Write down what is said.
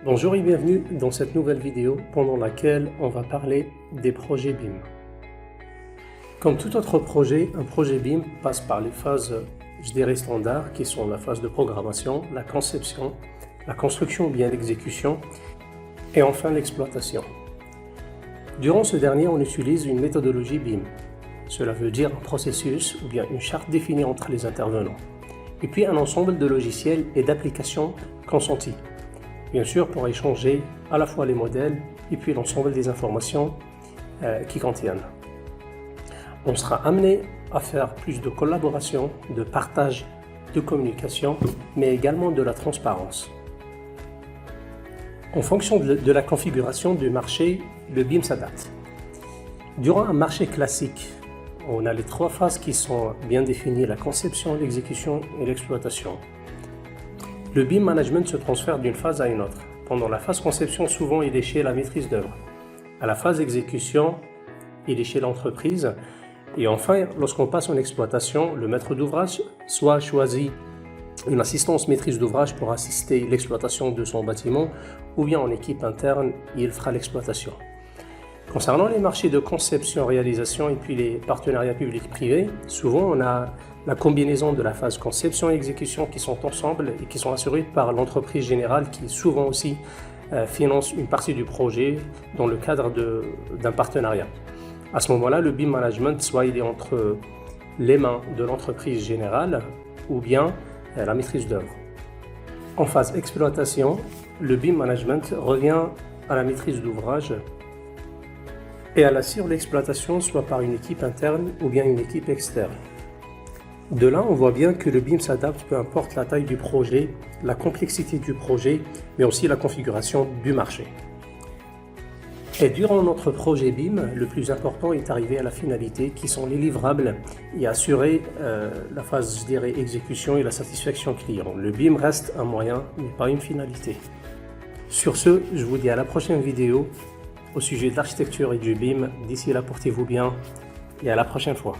Bonjour et bienvenue dans cette nouvelle vidéo pendant laquelle on va parler des projets BIM. Comme tout autre projet, un projet BIM passe par les phases, standards qui sont la phase de programmation, la conception, la construction ou bien l'exécution et enfin l'exploitation. Durant ce dernier, on utilise une méthodologie BIM. Cela veut dire un processus ou bien une charte définie entre les intervenants. Et puis un ensemble de logiciels et d'applications consentis. Bien sûr, pour échanger à la fois les modèles et puis l'ensemble des informations qui contiennent. On sera amené à faire plus de collaboration, de partage, de communication, mais également de la transparence. En fonction de la configuration du marché, le BIM s'adapte. Durant un marché classique, on a les trois phases qui sont bien définies, la conception, l'exécution et l'exploitation. Le BIM management se transfère d'une phase à une autre. Pendant la phase conception, souvent il est chez la maîtrise d'œuvre. À la phase exécution, il est chez l'entreprise. Et enfin, lorsqu'on passe en exploitation, le maître d'ouvrage soit choisit une assistance maîtrise d'ouvrage pour assister l'exploitation de son bâtiment, ou bien en équipe interne, il fera l'exploitation. Concernant les marchés de conception-réalisation et puis les partenariats publics-privés, souvent on a la combinaison de la phase conception et exécution qui sont ensemble et qui sont assurées par l'entreprise générale qui souvent aussi finance une partie du projet dans le cadre d'un partenariat. À ce moment-là, le BIM management, soit il est entre les mains de l'entreprise générale ou bien la maîtrise d'œuvre. En phase exploitation, le BIM management revient à la maîtrise d'ouvrage et elle assure l'exploitation soit par une équipe interne ou bien une équipe externe. De là, on voit bien que le BIM s'adapte peu importe la taille du projet, la complexité du projet, mais aussi la configuration du marché. Et durant notre projet BIM, le plus important est d'arriver à la finalité, qui sont les livrables, et assurer la phase, exécution et la satisfaction client. Le BIM reste un moyen, mais pas une finalité. Sur ce, je vous dis à la prochaine vidéo au sujet de l'architecture et du BIM. D'ici là, portez-vous bien et à la prochaine fois.